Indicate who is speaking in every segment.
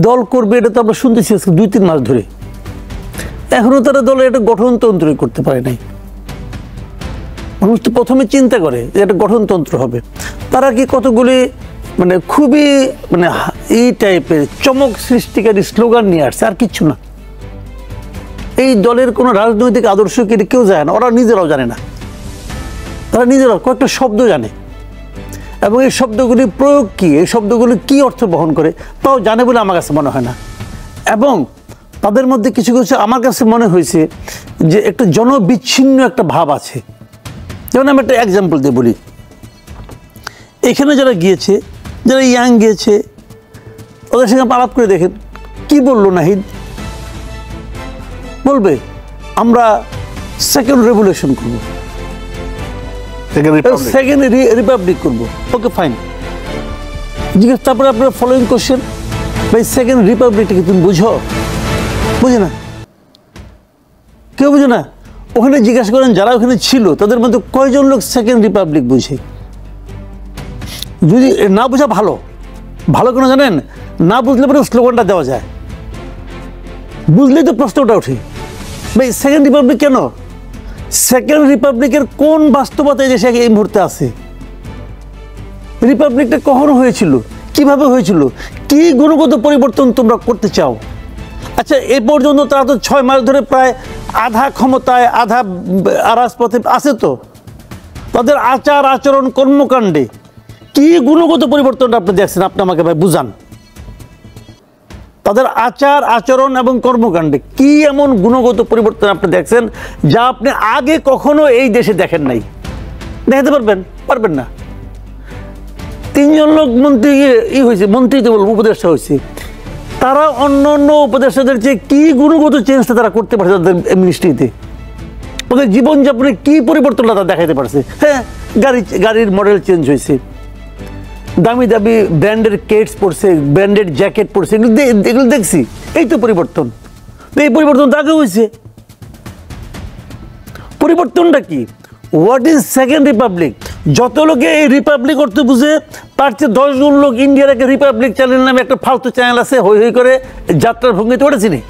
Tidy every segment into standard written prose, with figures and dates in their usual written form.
Speaker 1: দল করবে এটা তো আমরা শুনতেছি আজকে 2-3 মাস ধরে, এখনো তারা দলে একটা গঠনতন্ত্র করতে পারে নাই। মানুষ তো প্রথমে চিন্তা করে যে একটা গঠনতন্ত্র হবে, তারা কি কতগুলি মানে খুবই মানে এই টাইপের চমক সৃষ্টিকারী স্লোগান নিয়ে আসছে, আর কিচ্ছু না। এই দলের কোনো রাজনৈতিক আদর্শ কেউ জানে না, ওরা নিজেরাও জানে না। তারা নিজেরাও কয়েকটা শব্দ জানে, এবং এই শব্দগুলি প্রয়োগ কি, এই শব্দগুলি কি অর্থ বহন করে তাও জানে বলে আমার কাছে মনে হয় না। এবং তাদের মধ্যে কিছু কিছু আমার কাছে মনে হয়েছে যে একটা জনবিচ্ছিন্ন একটা ভাব আছে। যেমন আমি একটা এক্সাম্পল দিয়ে বলি, এখানে যারা গিয়েছে, যারা ইয়াং গিয়েছে, ওদের সঙ্গে আলাপ করে দেখেন কি বললো নাহিদ, বলবে আমরা সেকেন্ড রেভলিউশন করবো, সেকেন্ড রিপাবলিক করবো। ওকে ফাইন, জিজ্ঞেস তারপরে আপনার ফলোইং কোশ্চেন, ভাই সেকেন্ড রিপাবলিকটা কি তুমি বুঝো? বুঝে না, কেউ বুঝে না। ওখানে জিজ্ঞাসা করেন যারা ওখানে ছিল তাদের মধ্যে কয়জন লোক সেকেন্ড রিপাবলিক বুঝে? যদি না বোঝা ভালো, ভালো কেন জানেন? না বুঝলে পরে স্লোগানটা দেওয়া যায়, বুঝলেই তো প্রশ্নটা ওঠে, ভাই সেকেন্ড রিপাবলিক কেন? সেকেন্ড রিপাবলিকের কোন বাস্তবতা এই দেশে এই মুহূর্তে আছে? রিপাবলিকটা কখনো হয়েছিল, কিভাবে হয়েছিল, কি গুণগত পরিবর্তন তোমরা করতে চাও? আচ্ছা, এ পর্যন্ত তারা তো 6 মাস ধরে প্রায় আধা ক্ষমতায় আধা রাজপথে আছে, তো তাদের আচার আচরণ কর্মকাণ্ডে কি গুণগত পরিবর্তনটা আপনি দেখছেন? আপনি আমাকে ভাই বুঝান, তাদের আচার আচরণ এবং কর্মকাণ্ডে কি এমন গুণগত পরিবর্তন আপনি দেখছেন যা আপনি আগে কখনো এই দেশে দেখেন নাই? দেখাতে পারবেন? পারবেন না। 3 জন লোক মন্ত্রী হয়েছে, মন্ত্রী তো বলবো উপদেষ্টা হয়েছে, তারা অন্য অন্য উপদেষ্টাদের চেয়ে কি গুণগত চেঞ্জটা তারা করতে পারছে তাদের মিনিস্ট্রিতে, ওদের জীবনযাপনে কি পরিবর্তনটা তারা দেখাতে পারছে। হ্যাঁ, গাড়ির মডেল চেঞ্জ হয়েছে, দামি দামি ব্র্যান্ডের কেটস পরছে, ব্র্যান্ডেড জ্যাকেট পরছে, এগুলো দেখছি। এই তো পরিবর্তন, এই পরিবর্তন তো আগে হয়েছে। পরিবর্তনটা কি? What is second Republic? যত লোকে এই রিপাবলিক অর্থ বুঝে তার চেয়ে 10 জন লোক ইন্ডিয়ার একটা রিপাবলিক চ্যানেল নামে একটা ফালতু চ্যানেল আছে, হই হই করে যাত্রার ভঙ্গিতে ওঠেছি নি।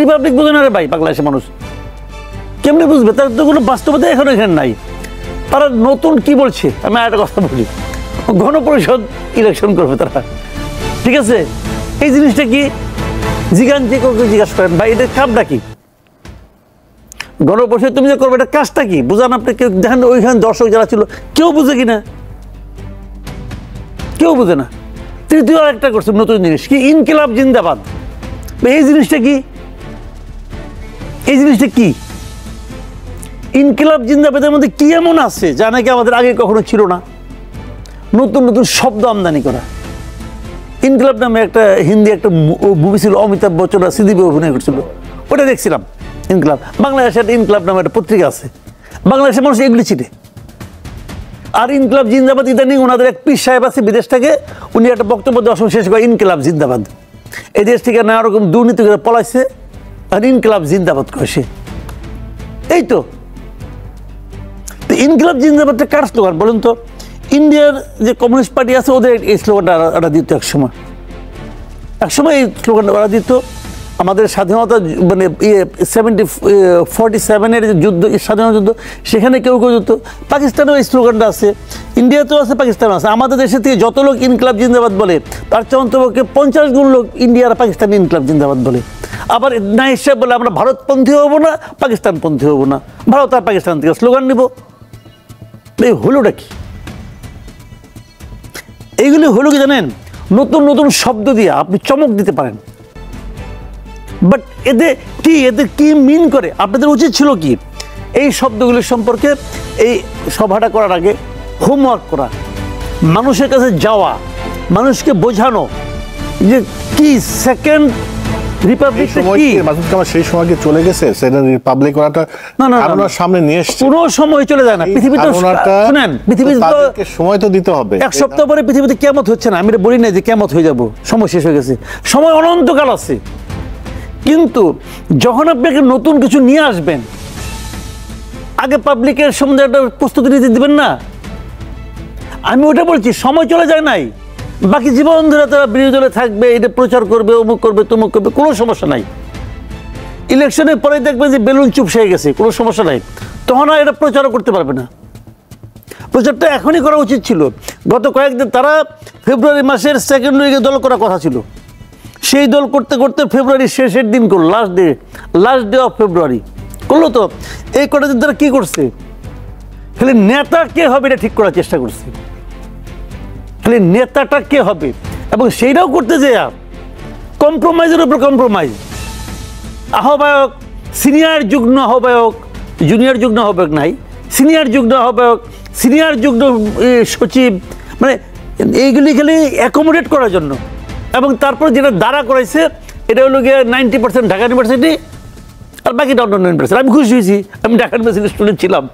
Speaker 1: রিপাবলিক বুঝে না রে ভাই, বাংলাদেশের মানুষ কেমনি বুঝবে? তার তো কোনো বাস্তবতা এখন এখানে নাই। তারা নতুন কি বলছে, আমি একটা কথা বলি, গণপরিষদ ইলেকশন করবে তারা, ঠিক আছে? এই জিনিসটা কি জিজ্ঞান যে কাউকে জিজ্ঞাসা করেন, ভাই এটার কামটা কি? গণপরিষদ তুমি যে করবে, এটা কাজটা কি বুঝান আপনি? কেউ দেখেন ওইখানে দর্শক যারা ছিল কেউ বুঝে কিনা? কেউ বুঝে না। তৃতীয় আরেকটা করছে নতুন জিনিস, কি ইনকিলাব জিন্দাবাদ। এই জিনিসটা কি? এই জিনিসটা কি? ইনকিলাব জিন্দাবাদের মধ্যে কি এমন আছে যা নাকি আমাদের আগে কখনো ছিল না? নতুন নতুন শব্দ আমদানি করা। ইনকিলাব নামে একটা হিন্দি একটা মুভি ছিল, অমিতাভ বচ্চন আর শ্রীদেবী অভিনয় করছিল, ওটা দেখছিলাম। ইনকিলাব, বাংলাদেশে একটা ইনকিলাব নামে একটা পত্রিকা আছে, বাংলাদেশের মানুষ এগুলি চিনে। আর ইনকিলাব জিন্দাবাদ ইদানিং ওনাদের এক পীর সাহেব আছে বিদেশ থেকে, উনি একটা বক্তব্য দেওয়ার সময় শেষ করে ইনকিলাব জিন্দাবাদ। এই দেশ থেকে নানা রকম দুর্নীতি করে পলাইছে, আর ইনকিলাব জিন্দাবাদ করেছে। এই তো ইনকিলাব জিন্দাবাদটা কার স্লোগান বলুন তো? ইন্ডিয়ার যে কমিউনিস্ট পার্টি আছে ওদের এই স্লোগানটা ওরা দিত একসময় এই স্লোগানটা ওরা দিত। আমাদের স্বাধীনতা মানে 47-এর যে যুদ্ধ, স্বাধীনতা যুদ্ধ, সেখানে কেউ কেউ যুদ্ধ। পাকিস্তানেও এই স্লোগানটা আছে, ইন্ডিয়াতেও আছে, পাকিস্তানেও আছে। আমাদের দেশে থেকে যত লোক ইনকিলাব জিন্দাবাদ বলে তার চেয়ে অন্তপক্ষে 50 গুণ লোক ইন্ডিয়া আর পাকিস্তানে ইনকিলাব জিন্দাবাদ বলে। আবার না হিসাব বলে আমরা ভারতপন্থী হবো না, পাকিস্তানপন্থী হবো না, ভারত আর পাকিস্তান থেকে স্লোগান নিব। এই হলোটা কি? এইগুলি হলো কি জানেন? নতুন নতুন শব্দ দিয়ে আপনি চমক দিতে পারেন, বাট এদের কি মিন করে? আপনাদের উচিত ছিল কি এই শব্দগুলির সম্পর্কে এই সভাটা করার আগে হোমওয়ার্ক করা, মানুষের কাছে যাওয়া, মানুষকে বোঝানো যে কি সেকেন্ড রিপাবলিক কি।
Speaker 2: সেই সময় কি চলে গেছে সেকেন্ড রিপাবলিক করাটা? না, সামনে নিয়ে এসেছে।
Speaker 1: কোনো সময় চলে যায় না পৃথিবীতে। শুনেন, পৃথিবীতে
Speaker 2: সময় তো দিতে হবে।
Speaker 1: 1 সপ্তাহ পরে পৃথিবীতে কিয়ামত হচ্ছে না, আমি বলি না যে কিয়ামত হয়ে যাব, সময় শেষ হয়ে গেছে, সময় অনন্তকাল আছে। কিন্তু যখন আপনি নতুন কিছু নিয়ে আসবেন, আগে পাবলিকের সম্বন্ধে একটা প্রস্তুতি নিতে দিবেন না। আমি ওটা বলছি, সময় চলে যায় নাই, বাকি জীবন ধরে তারা বিরোধী দলে থাকবে, এটা প্রচার করবে, অমুক করবে, তমুক করবে, কোনো সমস্যা নাই। ইলেকশনের পরে দেখবে যে বেলুন চুপসে গেছে, কোনো সমস্যা নাই, তখন আর এটা প্রচারও করতে পারবে না। প্রচারটা এখনই করা উচিত ছিল। গত কয়েকদিন তারা ফেব্রুয়ারি মাসের সেকেন্ড উইকে দল করার কথা ছিল, সেই দল করতে করতে ফেব্রুয়ারি শেষের দিন করলো, লাস্ট ডে অফ ফেব্রুয়ারি করলো। তো এই কটা দিন তারা কী করছে, খালি নেতা কে হবে এটা ঠিক করার চেষ্টা করছে, খালি নেতাটা কে হবে, এবং সেইটাও করতে যে কম্প্রোমাইজের উপর কম্প্রোমাইজ। আহ্বায়ক, সিনিয়র যুগ্ম আহ্বায়ক, জুনিয়র যুগ্ম আহ্বায়ক নাই, সিনিয়র যুগ্ম আহ্বায়ক, সিনিয়র যুগ্ম সচিব, মানে এইগুলি খালি অ্যাকোমোডেট করার জন্য। এবং তারপর যেটা দ্বারা করাইছে এটা হলো গিয়ে 90% ঢাকা ইউনিভার্সিটি, আর বাকিটা অন্য 9%। আমি খুশি হয়েছি, আমি ঢাকা ইউনিভার্সিটির স্টুডেন্ট ছিলাম,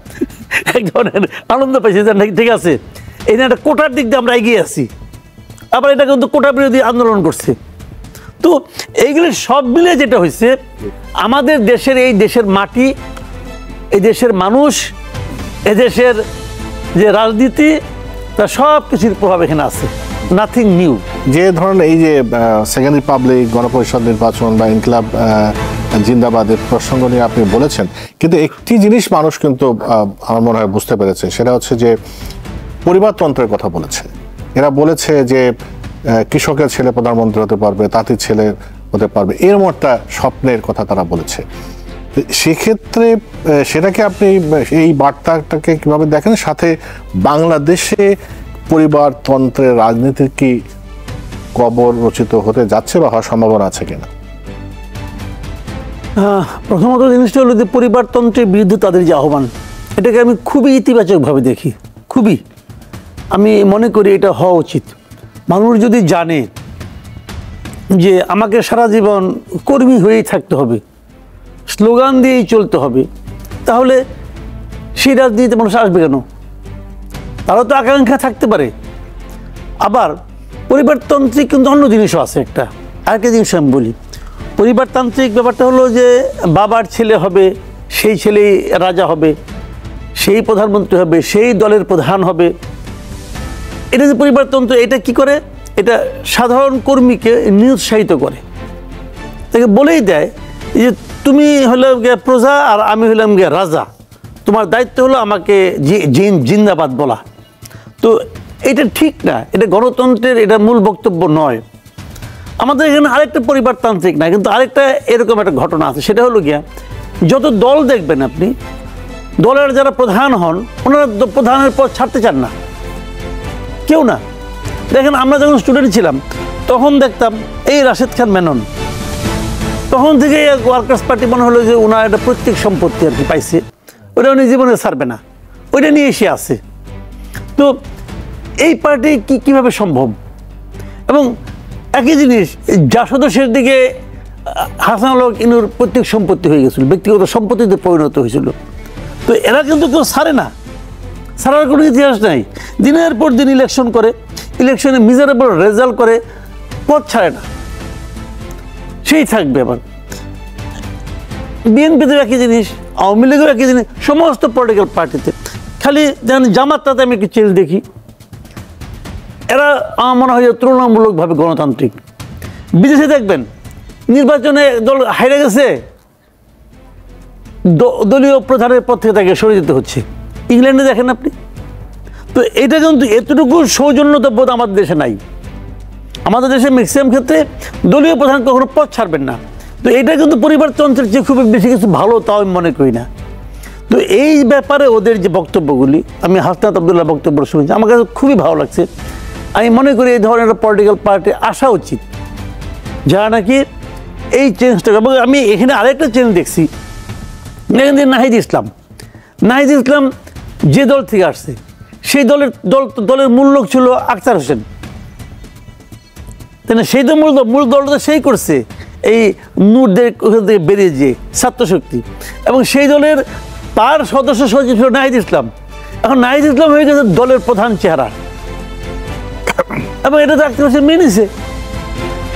Speaker 1: এক ধরনের আনন্দ পাইছি যে ঠিক আছে, এই জন্য একটা কোটার দিক দিয়ে আমরা এগিয়ে আছি। আবার এটা কিন্তু কোটা বিরোধী আন্দোলন করছে। তো এইগুলি সব মিলে যেটা হয়েছে, আমাদের দেশের, এই দেশের মাটি, এই দেশের মানুষ, এদেশের যে রাজনীতি, তার সব কিছুর প্রভাব এখানে আছে, নাথিং নিউ।
Speaker 2: যে ধরনের এই যে সেকেন্ড রিপাবলিক, গণপরিষদ নির্বাচন বা ইনকিলাব জিন্দাবাদের প্রসঙ্গ নিয়ে আপনি বলেছেন, কিন্তু একটি জিনিস মানুষ কিন্তু আমার মনে হয় বুঝতে পেরেছে, সেটা হচ্ছে যে পরিবারতন্ত্রের কথা বলেছে। এরা বলেছে যে কৃষকের ছেলে প্রধানমন্ত্রী হতে পারবে, তাঁতির ছেলে হতে পারবে, এরকম একটা স্বপ্নের কথা তারা বলেছে। সেক্ষেত্রে সেটাকে আপনি এই বার্তাটাকে কিভাবে দেখেন? সাথে বাংলাদেশে পরিবারতন্ত্রের রাজনীতির কি কবর রচিত হতে যাচ্ছে বা হওয়ার সম্ভাবনা আছে কিনা?
Speaker 1: প্রথমত জিনিসটা হলো যে পরিবারতন্ত্রের বিরুদ্ধে তাদের যে আহ্বান, এটাকে আমি খুবই ইতিবাচকভাবে দেখি। খুবই, আমি মনে করি এটা হওয়া উচিত। মানুষ যদি জানে যে আমাকে সারা জীবন কর্মী হয়েই থাকতে হবে, স্লোগান দিয়েই চলতে হবে, তাহলে সেই রাজনীতিতে মানুষ আসবে কেন? তারও তো আকাঙ্ক্ষা থাকতে পারে। আবার পরিবারতান্ত্রিক কিন্তু অন্য জিনিসও আছে। আরেকটা জিনিস আমি বলি, পরিবারতান্ত্রিক ব্যাপারটা হলো যে বাবার ছেলে হবে, সেই ছেলেই রাজা হবে, সেই প্রধানমন্ত্রী হবে, সেই দলের প্রধান হবে। এটা যে পরিবারতন্ত্র, এটা কি করে? এটা সাধারণ কর্মীকে নিরুৎসাহিত করে, তাকে বলেই দেয় যে তুমি হলে গিয়ে প্রজা আর আমি হলাম গিয়ে রাজা, তোমার দায়িত্ব হলো আমাকে জিন্দাবাদ বলা। তো এটা ঠিক না, এটা গণতন্ত্রের এটা মূল বক্তব্য নয়। আমাদের এখানে আরেকটা পরিবারতান্ত্রিক না, কিন্তু আরেকটা এরকম একটা ঘটনা আছে। সেটা হলো গিয়া, যত দল দেখবেন আপনি, দলের যারা প্রধান হন ওনারা প্রধানের পদ ছাড়তে চান না, কেউ না। দেখেন আমরা যখন স্টুডেন্ট ছিলাম তখন দেখতাম এই রাশেদ খান মেনন, তখন থেকে ওয়ার্কার্স পার্টি মনে হলো যে ওনার একটা প্রত্যেক সম্পত্তি আর কি পাইছে, ওটা উনি জীবনে ছাড়বে না, ওইটা নিয়ে এসে আছে। তো এই পার্টি কীভাবে সম্ভব? এবং একই জিনিস, জাসদ দিকে হাসানুল ইনুর প্রত্যেক সম্পত্তি হয়ে গেছিল, ব্যক্তিগত সম্পত্তিতে পরিণত হয়েছিল। তো এরা কিন্তু কেউ ছাড়ে না, ছাড়ার কোনো ইতিহাস নাই। দিনের পর দিন ইলেকশন করে, ইলেকশনে মিজারেবল রেজাল্ট করে, পথ ছাড়ে না, সেই থাকবে। আবার বিএনপিতে একই জিনিস, আওয়ামী লীগের একই জিনিস, সমস্ত পলিটিক্যাল পার্টিতে। খালি যেন জামাতটাতে আমি একটু চেঞ্জ দেখি, এরা আমার মনে হয় তুলনামূলকভাবে গণতান্ত্রিক। বিদেশে দেখবেন নির্বাচনে দল হাইরে গেছে, দলীয় প্রধানের পদ থেকে তাকে সরে যেতে হচ্ছে। ইংল্যান্ডে দেখেন আপনি। তো এটা কিন্তু এতটুকু সৌজন্যতা বোধ আমাদের দেশে নাই। আমাদের দেশে ম্যাক্সিমাম ক্ষেত্রে দলীয় প্রধান কখনো পদ ছাড়বেন না। তো এটা কিন্তু পরিবারতন্ত্রের চেয়ে খুব বেশি কিছু ভালো তাও আমি মনে করি না। তো এই ব্যাপারে ওদের যে বক্তব্যগুলি, আমি হাসনাত আবদুল্লাহ বক্তব্য শুনেছি, আমার কাছে খুবই ভালো লাগছে। আমি মনে করি এই ধরনের পলিটিক্যাল পার্টি আসা উচিত, যারা নাকি এই চেঞ্জটা। এবং আমি এখানে আরেকটা চেঞ্জ দেখছি, এখানে নাহিদ ইসলাম যে দল থেকে আসছে, সেই দলের মূল লোক ছিল আখতার হোসেন, তাই না? সেই তো মূল দলটা সেই করছে, এই নূরদের ওখান থেকে বেরিয়ে যে ছাত্র শক্তি, এবং সেই দলের তার সদস্য সচিব ছিল নাহিদ ইসলাম। এখন নাহিদ ইসলাম হয়ে গেছে দলের প্রধান চেহারা, এবং এটা তো আখতার হোসেন মেনেছে।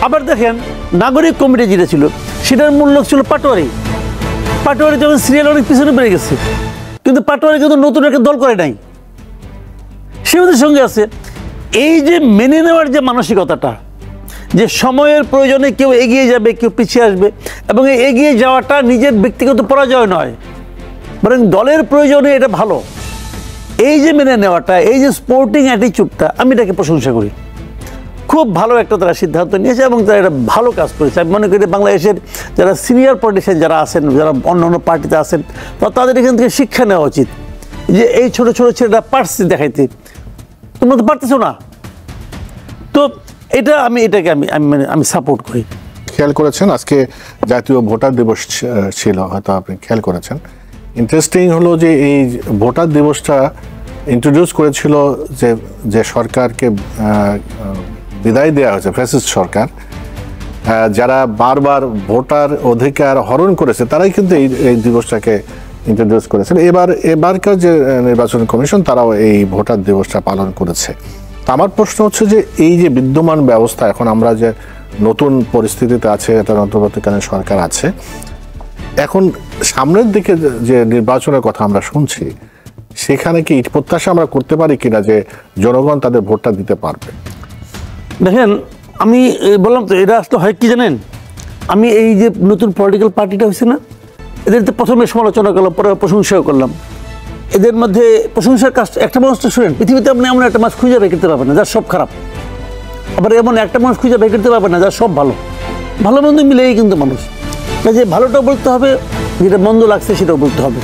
Speaker 1: আবার দেখেন নাগরিক কমিটি যেটা ছিল, সেটার মূল লোক ছিল পাটোয়ারি যখন সিরিয়াল অনেক পিছনে বেড়ে গেছে, কিন্তু পাটোয়ারি কিন্তু নতুন একটা দল করে নাই, সে ওদের সঙ্গে আছে। এই যে মেনে নেওয়ার যে মানসিকতাটা, যে সময়ের প্রয়োজনে কেউ এগিয়ে যাবে, কেউ পিছিয়ে আসবে, এবং এই এগিয়ে যাওয়াটা নিজের ব্যক্তিগত পরাজয় নয়, বরং দলের প্রয়োজনে এটা ভালো, এই যে মেনে নেওয়াটা, এই যে স্পোর্টিং অ্যাটিচিউডটা, আমি এটাকে প্রশংসা করি। খুব ভালো একটা তারা সিদ্ধান্ত নিয়েছে এবং তারা এটা ভালো কাজ করেছে। আমি মনে করি বাংলাদেশের যারা সিনিয়র পলিটিশিয়ান যারা আছেন, যারা অন্য অন্য পার্টিতে আছেন, তাদের এখান থেকে শিক্ষা নেওয়া উচিত যে এই ছোট ছোট ছেলেরা পারছে দেখাইতে, তোমরা তো পারতেছো না। তো এটা এটাকে আমি সাপোর্ট করি।
Speaker 2: খেয়াল করেছেন আজকে জাতীয় ভোটার দিবস ছিল, হয়তো আপনি খেয়াল করেছেন। ইন্টারেস্টিং হলো যে এই ভোটার দিবসটা ইন্ট্রোডিউস করেছিল যে সরকারকে বিদায় দেওয়া হয়েছে, ফ্যাসিস্ট সরকার, যারা বারবার ভোটার অধিকার হরণ করেছে, তারাই কিন্তু এই দিবসটাকে ইন্ট্রোডিউস করেছেন। এবারকার যে নির্বাচন কমিশন, তারাও এই ভোটার দিবসটা পালন করেছে। তো আমার প্রশ্ন হচ্ছে যে এই যে বিদ্যমান ব্যবস্থা, এখন আমরা যে নতুন পরিস্থিতিতে আছে, এটা অন্তর্বর্তীকালীন সরকার আছে, এখন সামনের দিকে যে নির্বাচনের কথা আমরা শুনছি, সেখানে কি প্রত্যাশা আমরা করতে পারি কিনা যে জনগণ তাদের ভোটটা দিতে পারবে?
Speaker 1: দেখেন, আমি বললাম তো, এটা আসলে হয় কি জানেন, আমি এই যে নতুন পলিটিক্যাল পার্টিটা হয়েছে না, এদের তো প্রথমে সমালোচনা করলাম, পরে প্রশংসাও করলাম। এদের মধ্যে প্রশংসার কাজ, একটা মানুষ তো শুনেন, পৃথিবীতে আপনি এমন একটা মাছ খুঁজে বের করতে পারবেন না যার সব খারাপ, আবার এমন একটা মানুষ খুঁজে বের করতে পারবেন না যার সব ভালো। ভালো মন্দ মিলেই কিন্তু মানুষ, যে ভালোটাও বলতে হবে, যেটা মন্দ লাগছে সেটাও বলতে হবে।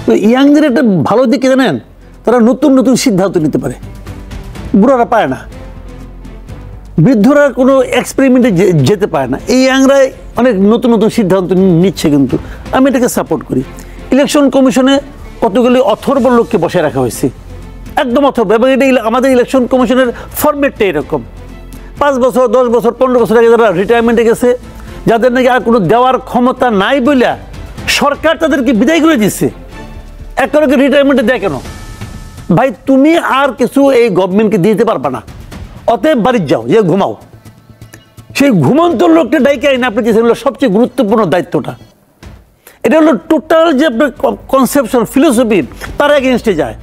Speaker 1: তো ইয়াংদের একটা ভালো দিকে জানেন, তারা নতুন নতুন সিদ্ধান্ত নিতে পারে, বুড়ারা পায় না, বৃদ্ধরা কোনো এক্সপেরিমেন্টে যেতে পারে না। এই ইয়াংরাই অনেক নতুন নতুন সিদ্ধান্ত নিচ্ছে, কিন্তু আমি এটাকে সাপোর্ট করি। ইলেকশন কমিশনে কতগুলি অথর্ব লোককে বসে রাখা হয়েছে, একদম অথর্ব, এবং এটা আমাদের ইলেকশন কমিশনের ফরম্যাটটা এরকম। 5 বছর 10 বছর 15 বছর আগে যারা রিটায়ারমেন্টে গেছে, যাদের নাকি আর কোনো দেওয়ার ক্ষমতা নাই বলে সরকার তাদেরকে বিদায় করে দিচ্ছে, একটা রিটায়ারমেন্টে দেয় কেন? ভাই, তুমি আর কিছু এই গভর্নমেন্টকে দিতে পারবা না, অতএব বাড়ি যাও, যে ঘুমাও। সেই ঘুমন্ত লোকটা ডাইকে আইন আপনি দিয়েছেন, হলো সবচেয়ে গুরুত্বপূর্ণ দায়িত্বটা। এটা হলো টোটাল যে আপনার কনসেপশন, ফিলোসফি, তার এগেনস্টে যায়।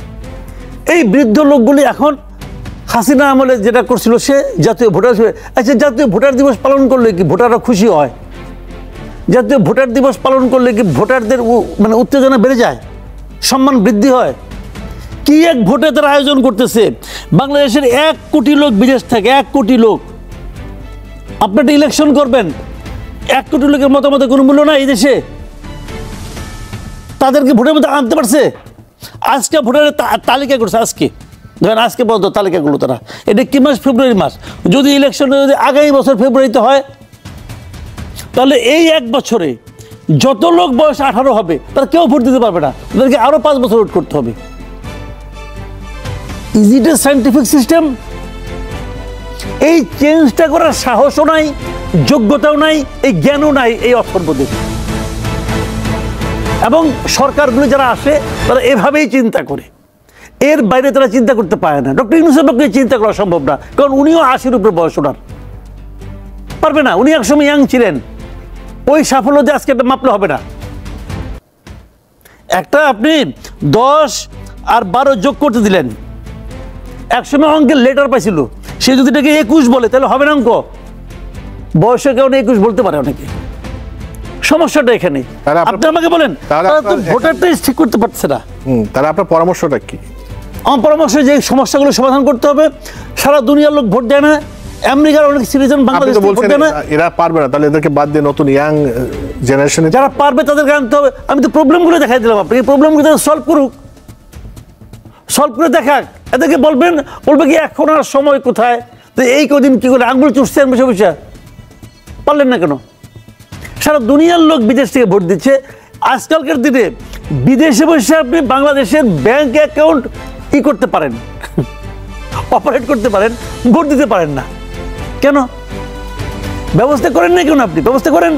Speaker 1: এই বৃদ্ধ লোকগুলি এখন হাসিনা আমলে যেটা করছিল, সে জাতীয় ভোটার, আচ্ছা জাতীয় ভোটার দিবস পালন করলে কি ভোটাররা খুশি হয়? জাতীয় ভোটার দিবস পালন করলে কি ভোটারদের মানে উত্তেজনা বেড়ে যায়, সম্মান বৃদ্ধি হয়? কি এক ভোটে তারা আয়োজন করতেছে, বাংলাদেশের 1 কোটি লোক বিদেশ থাকে, 1 কোটি লোক। আপনি একটা ইলেকশন করবেন, 1 কোটি লোকের মতামতের কোনো মূল্য নাই এই দেশে? তাদেরকে ভোটের মধ্যে আনতে পারছে? আজকে ভোটারের তালিকা করছে, আজকে ধরেন আজকে পর্যন্ত তালিকাগুলো তারা, এটা কি মাস? ফেব্রুয়ারি মাস। যদি ইলেকশন যদি আগামী বছর ফেব্রুয়ারিতে হয়, তাহলে এই 1 বছরে যত লোক বয়স 18 হবে তারা কেউ ভোট দিতে পারবে না, তাদেরকে আরো 5 বছর ওয়েট করতে হবে। Is it A scientific system? এই চেঞ্জটা করার সাহসও নাই, যোগ্যতাও নাই, এই জ্ঞানও নাই এই অথর্বদের। এবং সরকারগুলো যারা আসে তারা এভাবেই চিন্তা করে, এর বাইরে তারা চিন্তা করতে পারে না। ডক্টর ইউনূসের পক্ষে চিন্তা করা সম্ভব না, কারণ উনিও 80-র উপরে বয়স, ওনার পারবে না। উনি একসময় ইয়াং ছিলেন, ওই সাফল্য দিয়ে আজকে একটা মাপলে হবে না। একটা আপনি 10 আর 12 যোগ করতে দিলেন, একসময় অঙ্কের লেটার পাইছিল, সে যদি এটাকে 21 বলে তাহলে হবে না অঙ্ক। বয়সের কারণে 21 বলতে পারে অনেকে, সমস্যাটা এখানে। আপনি আমাকে বলেন, তারা তো ভোটারটাই ঠিক করতে পারছে না।
Speaker 2: তাহলে আপনার পরামর্শটা কি?
Speaker 1: আমার পরামর্শ, যে সমস্যাগুলো সমাধান করতে হবে। সারা দুনিয়ার লোক ভোট দেয় না, আমেরিকার অনেক সিটিজেন বাংলাদেশে ভোট দেয় না।
Speaker 2: এরা পারবে না, তাহলে এদেরকে বাদ দিয়ে নতুন ইয়াং জেনারেশন
Speaker 1: যারা পারবে তাদেরকে আনতে হবে। আমি তো প্রবলেমগুলো দেখাই দিলাম আপনাকে, প্রবলেমগুলো সলভ করুক, সলভ করে দেখাক। এদেরকে বলবে কি এখন আর সময় কোথায়, তো এই কদিন কি করে আঙুল চুষছেন বসে বসে, পারলেন না কেন? সারা দুনিয়ার লোক বিদেশ থেকে ভোট দিচ্ছে। আজকালকার দিনে বিদেশে বসে আপনি বাংলাদেশের ব্যাংক অ্যাকাউন্ট কি করতে পারেন, অপারেট করতে পারেন, ভোট দিতে পারেন না কেন? ব্যবস্থা করেন না কেন? আপনি ব্যবস্থা করেন।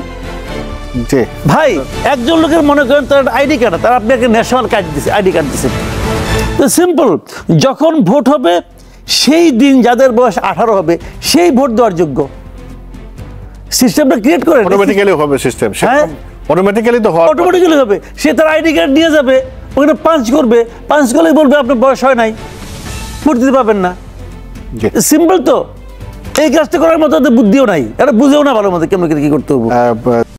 Speaker 1: ভাই, একজন লোকের মনে করেন তার আইডি কার্ড, তার আপনাকে ন্যাশনাল কার্ড দিচ্ছে, আইডি কার্ড দিচ্ছে, তো সিম্পল। যখন ভোট হবে সেই দিন যাদের বয়স 18 হবে সেই ভোট দেওয়ার যোগ্য। সিস্টেমটা ক্রিয়েট করে
Speaker 2: অটোমেটিক্যালি হবে, সিস্টেম অটোমেটিক্যালি তো হয়,
Speaker 1: অটোমেটিক্যালি হবে। সে তার আইডি কার্ড নিয়ে যাবে, ওখানে পাঞ্চ করবে, পাঞ্চ করলে বলবে আপনার বয়স হয় নাই, ভোট দিতে পারবেন না।
Speaker 2: জি।
Speaker 1: সিম্পল তো, এই কাজটা করার মতো ওদের বুদ্ধিও নাই, এটা বুঝেও না ভালো মতো কেমন করে কি করতে হবে।